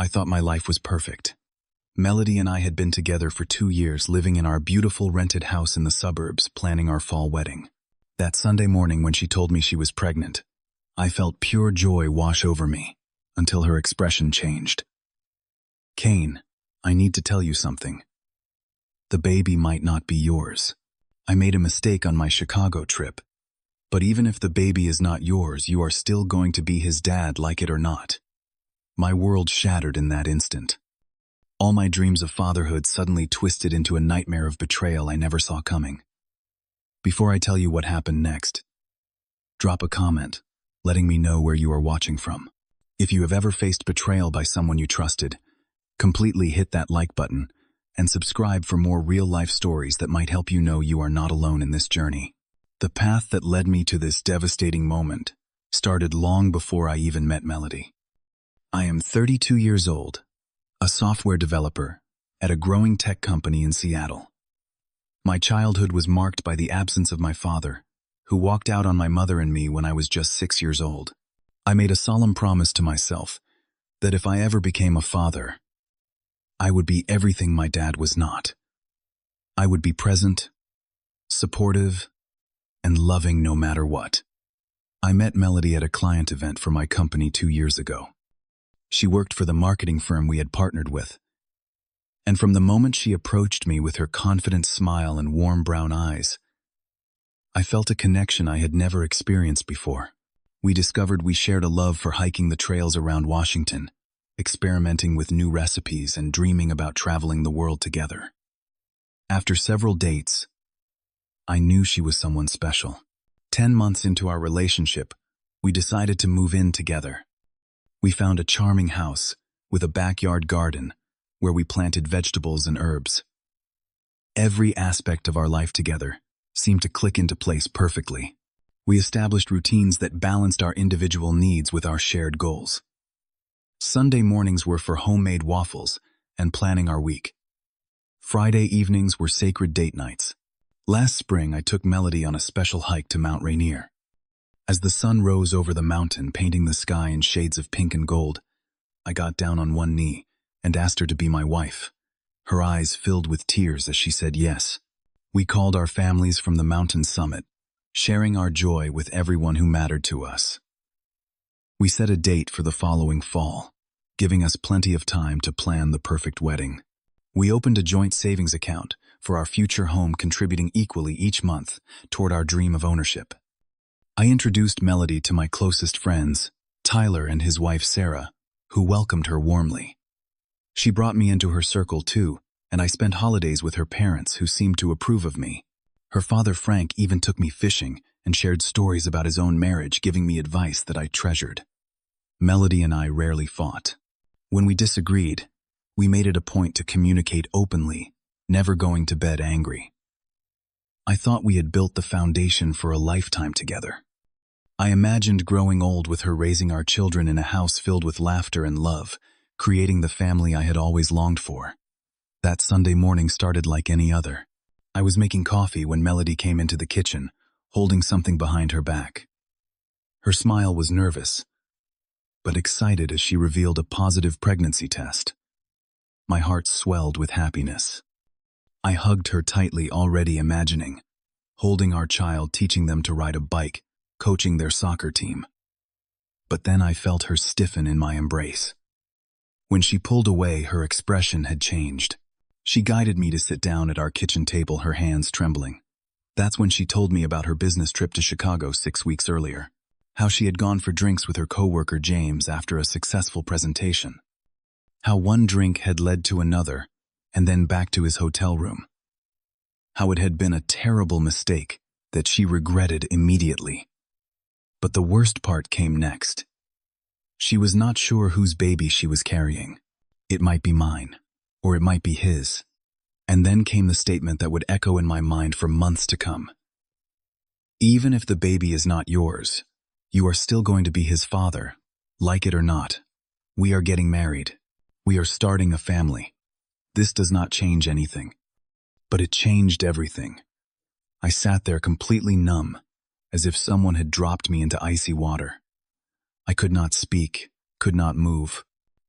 I thought my life was perfect. Melody and I had been together for 2 years, living in our beautiful rented house in the suburbs, planning our fall wedding. That Sunday morning when she told me she was pregnant, I felt pure joy wash over me, until her expression changed. "Kane, I need to tell you something. The baby might not be yours. I made a mistake on my Chicago trip. But even if the baby is not yours, you are still going to be his dad, like it or not." My world shattered in that instant. All my dreams of fatherhood suddenly twisted into a nightmare of betrayal I never saw coming. Before I tell you what happened next, drop a comment, letting me know where you are watching from. If you have ever faced betrayal by someone you trusted, completely hit that like button and subscribe for more real-life stories that might help you know you are not alone in this journey. The path that led me to this devastating moment started long before I even met Melody. I am 32 years old, a software developer at a growing tech company in Seattle. My childhood was marked by the absence of my father, who walked out on my mother and me when I was just 6 years old. I made a solemn promise to myself that if I ever became a father, I would be everything my dad was not. I would be present, supportive, and loving no matter what. I met Melody at a client event for my company 2 years ago. She worked for the marketing firm we had partnered with. And from the moment she approached me with her confident smile and warm brown eyes, I felt a connection I had never experienced before. We discovered we shared a love for hiking the trails around Washington, experimenting with new recipes, and dreaming about traveling the world together. After several dates, I knew she was someone special. 10 months into our relationship, we decided to move in together. We found a charming house with a backyard garden where we planted vegetables and herbs. Every aspect of our life together seemed to click into place perfectly. We established routines that balanced our individual needs with our shared goals. Sunday mornings were for homemade waffles and planning our week. Friday evenings were sacred date nights. Last spring, I took Melody on a special hike to Mount Rainier. As the sun rose over the mountain, painting the sky in shades of pink and gold, I got down on one knee and asked her to be my wife. Her eyes filled with tears as she said yes. We called our families from the mountain summit, sharing our joy with everyone who mattered to us. We set a date for the following fall, giving us plenty of time to plan the perfect wedding. We opened a joint savings account for our future home, contributing equally each month toward our dream of ownership. I introduced Melody to my closest friends, Tyler and his wife Sarah, who welcomed her warmly. She brought me into her circle too, and I spent holidays with her parents, who seemed to approve of me. Her father Frank even took me fishing and shared stories about his own marriage, giving me advice that I treasured. Melody and I rarely fought. When we disagreed, we made it a point to communicate openly, never going to bed angry. I thought we had built the foundation for a lifetime together. I imagined growing old with her, raising our children in a house filled with laughter and love, creating the family I had always longed for. That Sunday morning started like any other. I was making coffee when Melody came into the kitchen, holding something behind her back. Her smile was nervous, but excited as she revealed a positive pregnancy test. My heart swelled with happiness. I hugged her tightly, already imagining holding our child, teaching them to ride a bike, coaching their soccer team. But then I felt her stiffen in my embrace. When she pulled away, her expression had changed. She guided me to sit down at our kitchen table, her hands trembling. That's when she told me about her business trip to Chicago 6 weeks earlier, how she had gone for drinks with her coworker James after a successful presentation, how one drink had led to another, and then back to his hotel room. How it had been a terrible mistake that she regretted immediately. But the worst part came next. She was not sure whose baby she was carrying. It might be mine, or it might be his. And then came the statement that would echo in my mind for months to come. Even if the baby is not yours, you are still going to be his father, like it or not. We are getting married. We are starting a family. This does not change anything. But it changed everything. I sat there completely numb, as if someone had dropped me into icy water. I could not speak, could not move.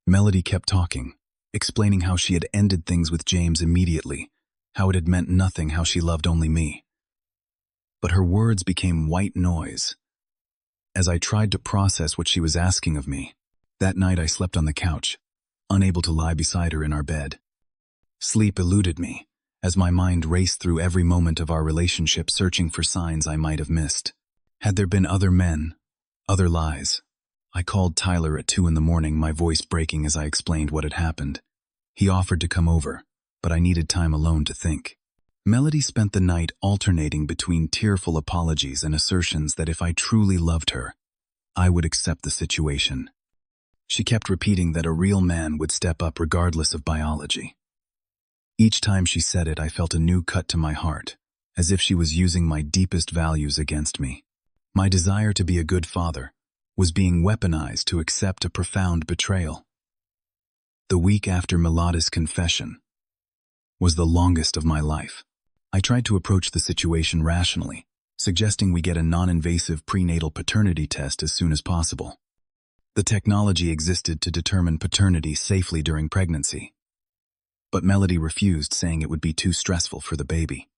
Melody kept talking, explaining how she had ended things with James immediately, how it had meant nothing, how she loved only me. But her words became white noise as I tried to process what she was asking of me. That night I slept on the couch, unable to lie beside her in our bed. Sleep eluded me, as my mind raced through every moment of our relationship, searching for signs I might have missed. Had there been other men, other lies? I called Tyler at 2 a.m, my voice breaking as I explained what had happened. He offered to come over, but I needed time alone to think. Melody spent the night alternating between tearful apologies and assertions that if I truly loved her, I would accept the situation. She kept repeating that a real man would step up regardless of biology. Each time she said it, I felt a new cut to my heart, as if she was using my deepest values against me. My desire to be a good father was being weaponized to accept a profound betrayal. The week after Melody's confession was the longest of my life. I tried to approach the situation rationally, suggesting we get a non-invasive prenatal paternity test as soon as possible. The technology existed to determine paternity safely during pregnancy. But Melody refused, saying it would be too stressful for the baby.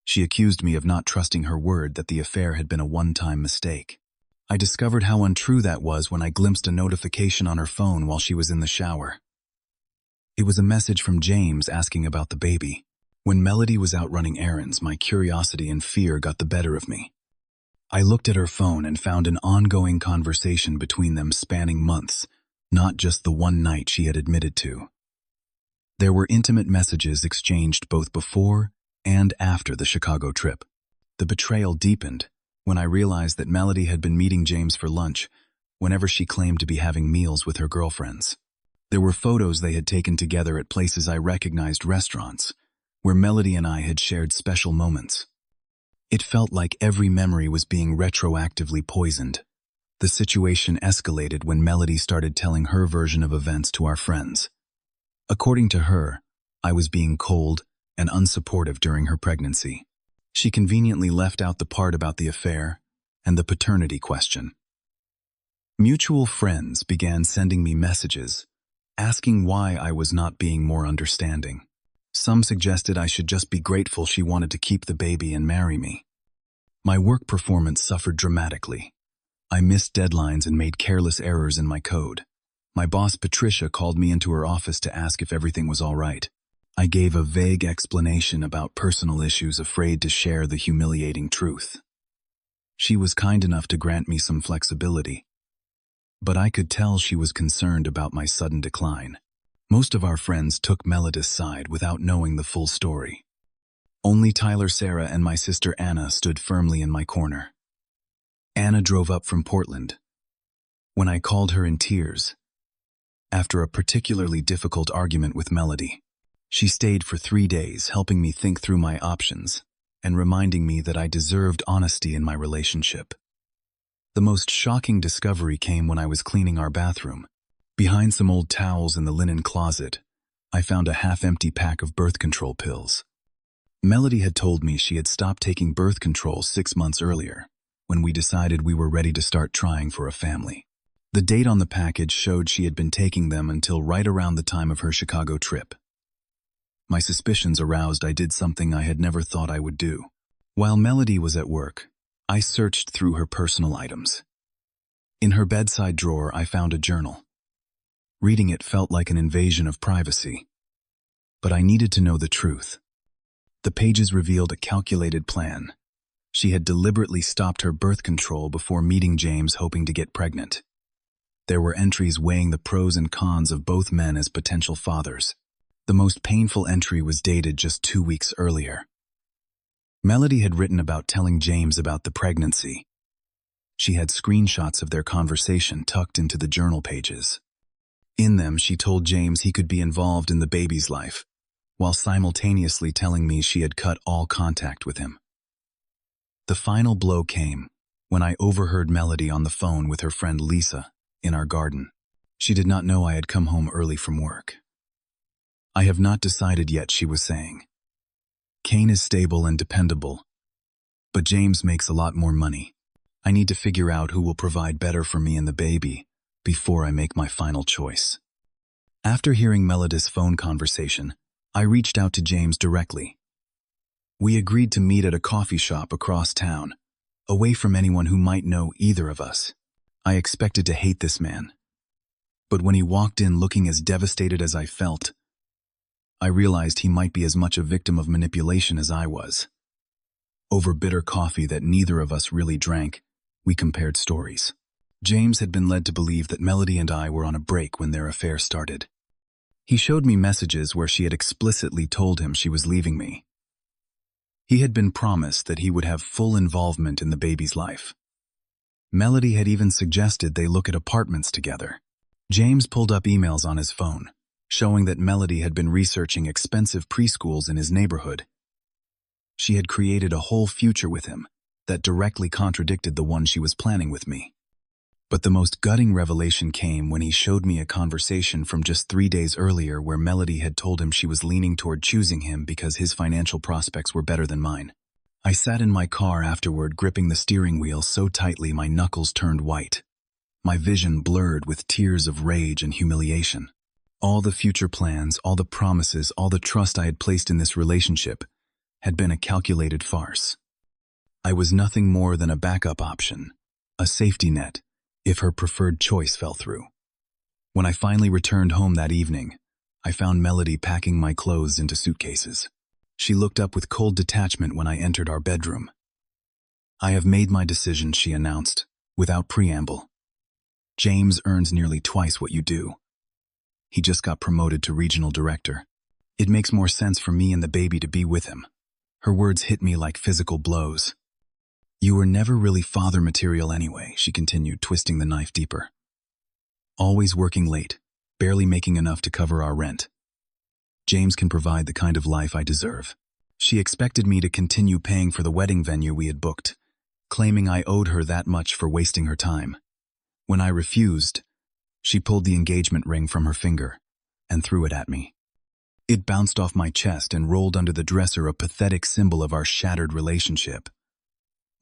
She accused me of not trusting her word that the affair had been a one-time mistake. I discovered how untrue that was when I glimpsed a notification on her phone while she was in the shower. It was a message from James asking about the baby. When Melody was out running errands, my curiosity and fear got the better of me. I looked at her phone and found an ongoing conversation between them spanning months, not just the one night she had admitted to. There were intimate messages exchanged both before and after the Chicago trip. The betrayal deepened when I realized that Melody had been meeting James for lunch whenever she claimed to be having meals with her girlfriends. There were photos they had taken together at places I recognized, restaurants, where Melody and I had shared special moments. It felt like every memory was being retroactively poisoned. The situation escalated when Melody started telling her version of events to our friends. According to her, I was being cold and unsupportive during her pregnancy. She conveniently left out the part about the affair and the paternity question. Mutual friends began sending me messages, asking why I was not being more understanding. Some suggested I should just be grateful she wanted to keep the baby and marry me. My work performance suffered dramatically. I missed deadlines and made careless errors in my code. My boss, Patricia, called me into her office to ask if everything was all right. I gave a vague explanation about personal issues, afraid to share the humiliating truth. She was kind enough to grant me some flexibility, but I could tell she was concerned about my sudden decline. Most of our friends took Melody's side without knowing the full story. Only Tyler, Sarah, and my sister Anna stood firmly in my corner. Anna drove up from Portland. When I called her in tears, after a particularly difficult argument with Melody, she stayed for 3 days, helping me think through my options and reminding me that I deserved honesty in my relationship. The most shocking discovery came when I was cleaning our bathroom. Behind some old towels in the linen closet, I found a half-empty pack of birth control pills. Melody had told me she had stopped taking birth control 6 months earlier, when we decided we were ready to start trying for a family. The date on the package showed she had been taking them until right around the time of her Chicago trip. My suspicions aroused, I did something I had never thought I would do. While Melody was at work, I searched through her personal items. In her bedside drawer, I found a journal. Reading it felt like an invasion of privacy. But I needed to know the truth. The pages revealed a calculated plan. She had deliberately stopped her birth control before meeting James, hoping to get pregnant. There were entries weighing the pros and cons of both men as potential fathers. The most painful entry was dated just 2 weeks earlier. Melody had written about telling James about the pregnancy. She had screenshots of their conversation tucked into the journal pages. In them, she told James he could be involved in the baby's life, while simultaneously telling me she had cut all contact with him. The final blow came when I overheard Melody on the phone with her friend Lisa in our garden. She did not know I had come home early from work. "I have not decided yet," she was saying. "Kane is stable and dependable, but James makes a lot more money. I need to figure out who will provide better for me and the baby before I make my final choice." After hearing Melody's phone conversation, I reached out to James directly. We agreed to meet at a coffee shop across town, away from anyone who might know either of us. I expected to hate this man. But when he walked in looking as devastated as I felt, I realized he might be as much a victim of manipulation as I was. Over bitter coffee that neither of us really drank, we compared stories. James had been led to believe that Melody and I were on a break when their affair started. He showed me messages where she had explicitly told him she was leaving me. He had been promised that he would have full involvement in the baby's life. Melody had even suggested they look at apartments together. James pulled up emails on his phone, showing that Melody had been researching expensive preschools in his neighborhood. She had created a whole future with him that directly contradicted the one she was planning with me. But the most gutting revelation came when he showed me a conversation from just 3 days earlier where Melody had told him she was leaning toward choosing him because his financial prospects were better than mine. I sat in my car afterward, gripping the steering wheel so tightly my knuckles turned white. My vision blurred with tears of rage and humiliation. All the future plans, all the promises, all the trust I had placed in this relationship had been a calculated farce. I was nothing more than a backup option, a safety net, if her preferred choice fell through. When I finally returned home that evening, I found Melody packing my clothes into suitcases. She looked up with cold detachment when I entered our bedroom. "I have made my decision," she announced, without preamble. "James earns nearly twice what you do. He just got promoted to regional director. It makes more sense for me and the baby to be with him." Her words hit me like physical blows. "You were never really father material anyway," she continued, twisting the knife deeper. "Always working late, barely making enough to cover our rent. James can provide the kind of life I deserve." She expected me to continue paying for the wedding venue we had booked, claiming I owed her that much for wasting her time. When I refused, she pulled the engagement ring from her finger and threw it at me. It bounced off my chest and rolled under the dresser, a pathetic symbol of our shattered relationship.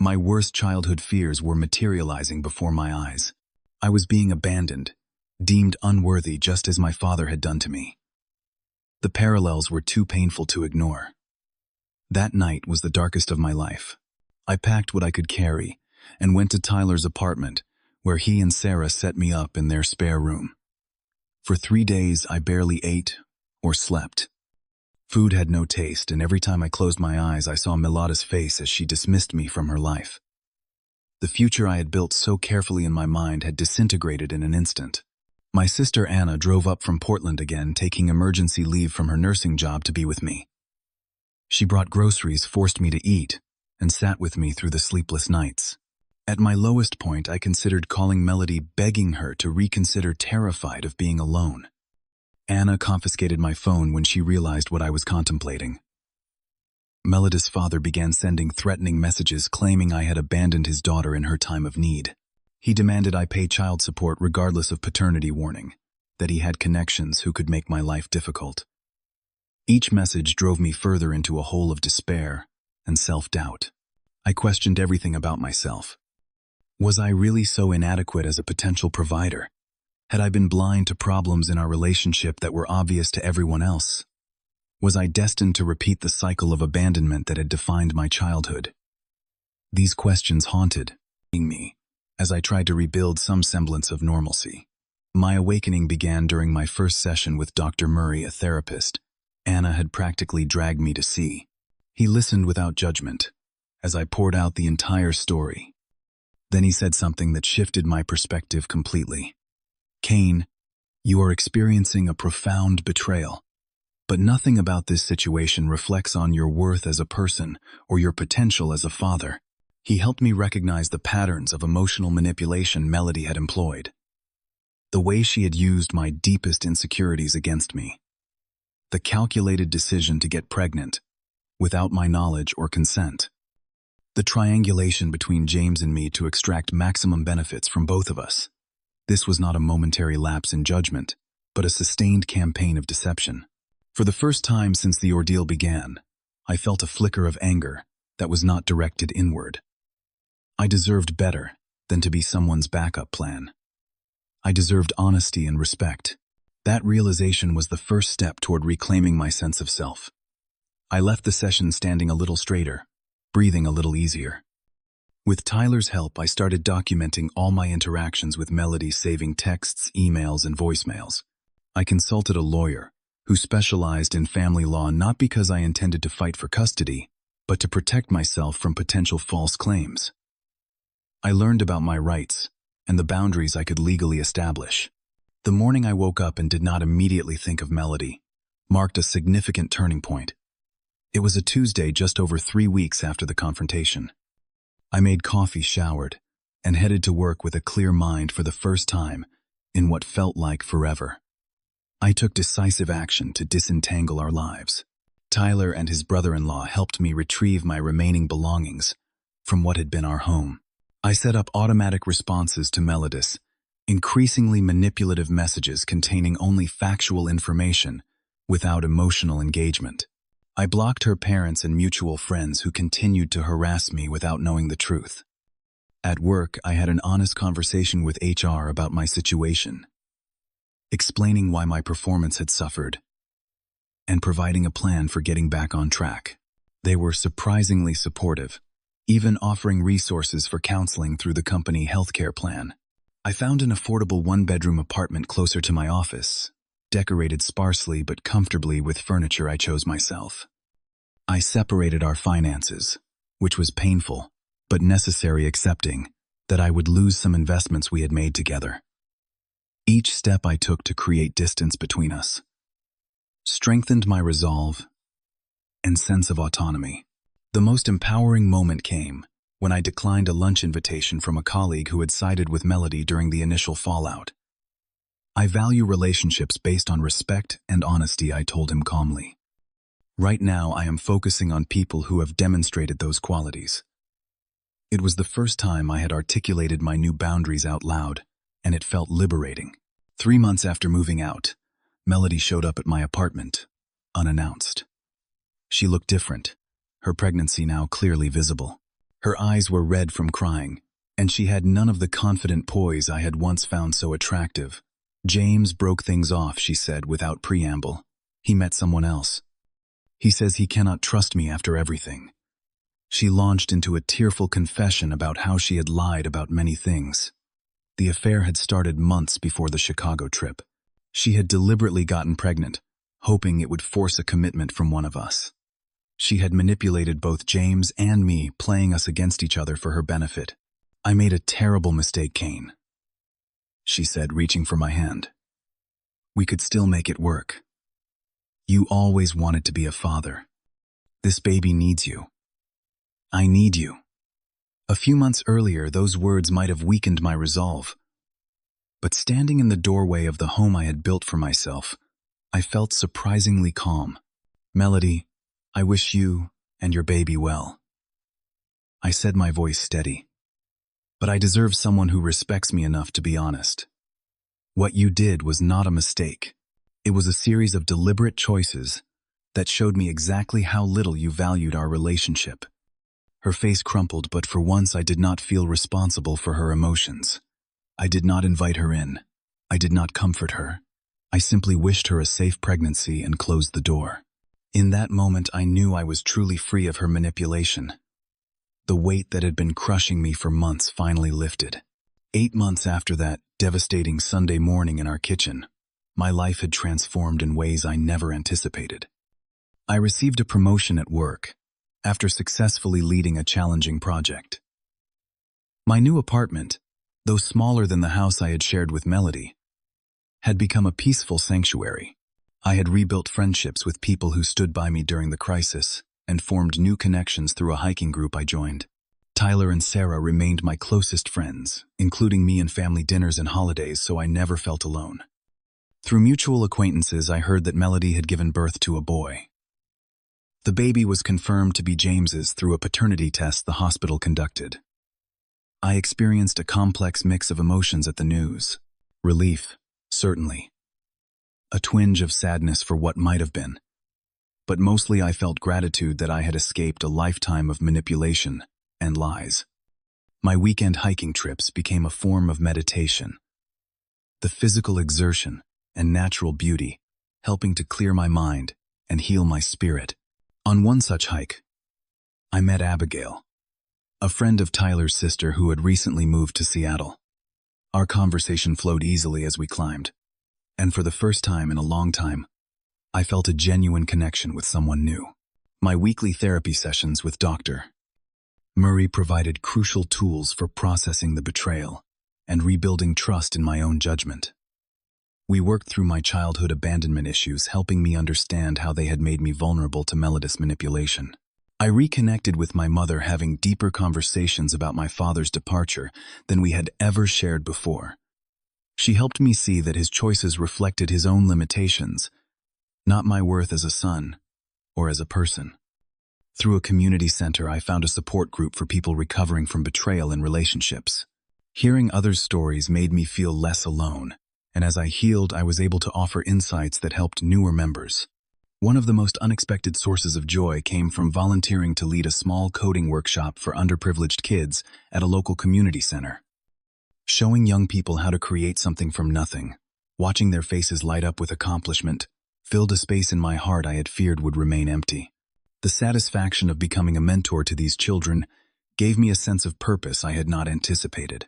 My worst childhood fears were materializing before my eyes. I was being abandoned, deemed unworthy just as my father had done to me. The parallels were too painful to ignore. That night was the darkest of my life. I packed what I could carry and went to Tyler's apartment, where he and Sarah set me up in their spare room. For 3 days, I barely ate or slept. Food had no taste, and every time I closed my eyes, I saw Milada's face as she dismissed me from her life. The future I had built so carefully in my mind had disintegrated in an instant. My sister Anna drove up from Portland again, taking emergency leave from her nursing job to be with me. She brought groceries, forced me to eat, and sat with me through the sleepless nights. At my lowest point, I considered calling Melody, begging her to reconsider, terrified of being alone. Anna confiscated my phone when she realized what I was contemplating. Melody's father began sending threatening messages claiming I had abandoned his daughter in her time of need. He demanded I pay child support regardless of paternity warning, that he had connections who could make my life difficult. Each message drove me further into a hole of despair and self-doubt. I questioned everything about myself. Was I really so inadequate as a potential provider? Had I been blind to problems in our relationship that were obvious to everyone else? Was I destined to repeat the cycle of abandonment that had defined my childhood? These questions haunted me as I tried to rebuild some semblance of normalcy. My awakening began during my first session with Dr. Murray, a therapist Anna had practically dragged me to see. He listened without judgment as I poured out the entire story. Then he said something that shifted my perspective completely. "Kane, you are experiencing a profound betrayal, but nothing about this situation reflects on your worth as a person or your potential as a father." He helped me recognize the patterns of emotional manipulation Melody had employed, the way she had used my deepest insecurities against me, the calculated decision to get pregnant without my knowledge or consent, the triangulation between James and me to extract maximum benefits from both of us. This was not a momentary lapse in judgment, but a sustained campaign of deception. For the first time since the ordeal began, I felt a flicker of anger that was not directed inward. I deserved better than to be someone's backup plan. I deserved honesty and respect. That realization was the first step toward reclaiming my sense of self. I left the session standing a little straighter, breathing a little easier. With Tyler's help, I started documenting all my interactions with Melody, saving texts, emails, and voicemails. I consulted a lawyer who specialized in family law not because I intended to fight for custody, but to protect myself from potential false claims. I learned about my rights and the boundaries I could legally establish. The morning I woke up and did not immediately think of Melody marked a significant turning point. It was a Tuesday just over 3 weeks after the confrontation. I made coffee, showered, and headed to work with a clear mind for the first time in what felt like forever. I took decisive action to disentangle our lives. Tyler and his brother-in-law helped me retrieve my remaining belongings from what had been our home. I set up automatic responses to Melody's increasingly manipulative messages containing only factual information without emotional engagement. I blocked her parents and mutual friends who continued to harass me without knowing the truth. At work, I had an honest conversation with HR about my situation, explaining why my performance had suffered, and providing a plan for getting back on track. They were surprisingly supportive, even offering resources for counseling through the company healthcare plan. I found an affordable one-bedroom apartment closer to my office, decorated sparsely but comfortably with furniture I chose myself. I separated our finances, which was painful, but necessary, accepting that I would lose some investments we had made together. Each step I took to create distance between us strengthened my resolve and sense of autonomy. The most empowering moment came when I declined a lunch invitation from a colleague who had sided with Melody during the initial fallout. I value relationships based on respect and honesty, I told him calmly. Right now, I am focusing on people who have demonstrated those qualities. It was the first time I had articulated my new boundaries out loud, and it felt liberating. 3 months after moving out, Melody showed up at my apartment, unannounced. She looked different, her pregnancy now clearly visible. Her eyes were red from crying, and she had none of the confident poise I had once found so attractive. James broke things off, she said without preamble. He met someone else. He says he cannot trust me after everything. She launched into a tearful confession about how she had lied about many things. The affair had started months before the Chicago trip. She had deliberately gotten pregnant, hoping it would force a commitment from one of us. She had manipulated both James and me, playing us against each other for her benefit. I made a terrible mistake, Kane, she said, reaching for my hand. We could still make it work. You always wanted to be a father. This baby needs you. I need you. A few months earlier, those words might have weakened my resolve. But standing in the doorway of the home I had built for myself, I felt surprisingly calm. Melody, I wish you and your baby well. I said, my voice steady. But I deserve someone who respects me enough to be honest. What you did was not a mistake. It was a series of deliberate choices that showed me exactly how little you valued our relationship. Her face crumpled, but for once I did not feel responsible for her emotions. I did not invite her in. I did not comfort her. I simply wished her a safe pregnancy and closed the door. In that moment, I knew I was truly free of her manipulation. The weight that had been crushing me for months finally lifted. 8 months after that devastating Sunday morning in our kitchen, my life had transformed in ways I never anticipated. I received a promotion at work after successfully leading a challenging project. My new apartment, though smaller than the house I had shared with Melody, had become a peaceful sanctuary. I had rebuilt friendships with people who stood by me during the crisis and formed new connections through a hiking group I joined. Tyler and Sarah remained my closest friends, including me in family dinners and holidays, so I never felt alone. Through mutual acquaintances, I heard that Melody had given birth to a boy. The baby was confirmed to be James's through a paternity test the hospital conducted. I experienced a complex mix of emotions at the news. Relief, certainly. A twinge of sadness for what might have been. But mostly I felt gratitude that I had escaped a lifetime of manipulation and lies. My weekend hiking trips became a form of meditation. The physical exertion and natural beauty, helping to clear my mind and heal my spirit. On one such hike, I met Abigail, a friend of Tyler's sister who had recently moved to Seattle. Our conversation flowed easily as we climbed, and for the first time in a long time, I felt a genuine connection with someone new. My weekly therapy sessions with Dr. Murray provided crucial tools for processing the betrayal and rebuilding trust in my own judgment. We worked through my childhood abandonment issues, helping me understand how they had made me vulnerable to Melody's manipulation. I reconnected with my mother, having deeper conversations about my father's departure than we had ever shared before. She helped me see that his choices reflected his own limitations, not my worth as a son or as a person. Through a community center, I found a support group for people recovering from betrayal in relationships. Hearing others' stories made me feel less alone, and as I healed, I was able to offer insights that helped newer members. One of the most unexpected sources of joy came from volunteering to lead a small coding workshop for underprivileged kids at a local community center. Showing young people how to create something from nothing, watching their faces light up with accomplishment, filled a space in my heart I had feared would remain empty. The satisfaction of becoming a mentor to these children gave me a sense of purpose I had not anticipated.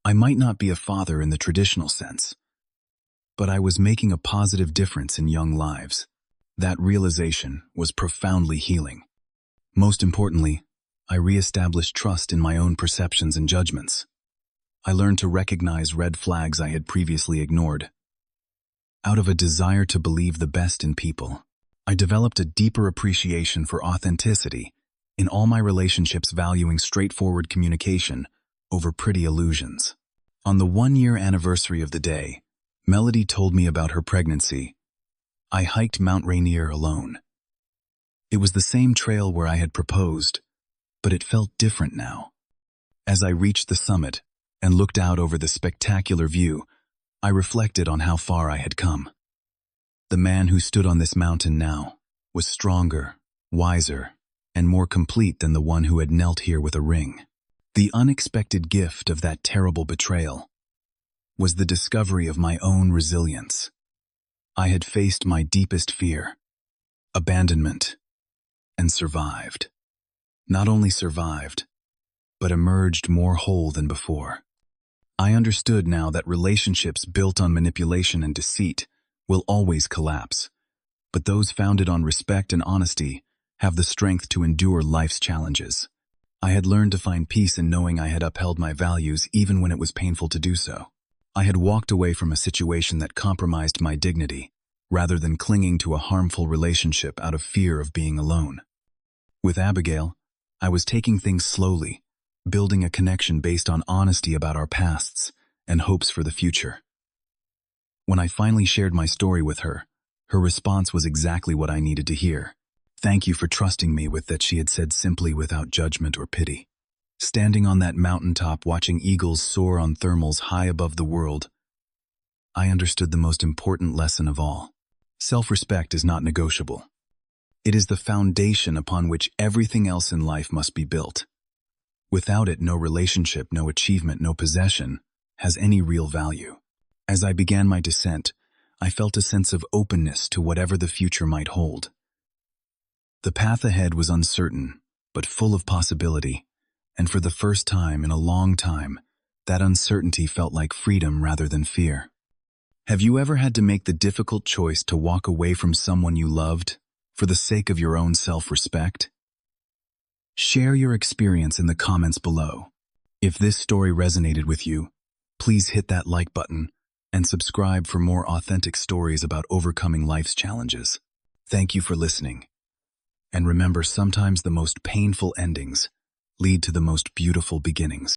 I might not be a father in the traditional sense, but I was making a positive difference in young lives. That realization was profoundly healing. Most importantly, I reestablished trust in my own perceptions and judgments. I learned to recognize red flags I had previously ignored. Out of a desire to believe the best in people, I developed a deeper appreciation for authenticity in all my relationships, valuing straightforward communication over pretty illusions. On the 1-year anniversary of the day Melody told me about her pregnancy, I hiked Mount Rainier alone. It was the same trail where I had proposed, but it felt different now. As I reached the summit and looked out over the spectacular view, I reflected on how far I had come. The man who stood on this mountain now was stronger, wiser, and more complete than the one who had knelt here with a ring. The unexpected gift of that terrible betrayal was the discovery of my own resilience. I had faced my deepest fear, abandonment, and survived. Not only survived, but emerged more whole than before. I understood now that relationships built on manipulation and deceit will always collapse, but those founded on respect and honesty have the strength to endure life's challenges. I had learned to find peace in knowing I had upheld my values even when it was painful to do so. I had walked away from a situation that compromised my dignity, rather than clinging to a harmful relationship out of fear of being alone. With Abigail, I was taking things slowly, building a connection based on honesty about our pasts and hopes for the future. When I finally shared my story with her, her response was exactly what I needed to hear. "Thank you for trusting me with that," she had said simply, without judgment or pity. Standing on that mountaintop watching eagles soar on thermals high above the world, I understood the most important lesson of all. Self-respect is not negotiable. It is the foundation upon which everything else in life must be built. Without it, no relationship, no achievement, no possession has any real value. As I began my descent, I felt a sense of openness to whatever the future might hold. The path ahead was uncertain, but full of possibility, and for the first time in a long time, that uncertainty felt like freedom rather than fear. Have you ever had to make the difficult choice to walk away from someone you loved for the sake of your own self-respect? Share your experience in the comments below. If this story resonated with you, please hit that like button and subscribe for more authentic stories about overcoming life's challenges. Thank you for listening. And remember, sometimes the most painful endings lead to the most beautiful beginnings.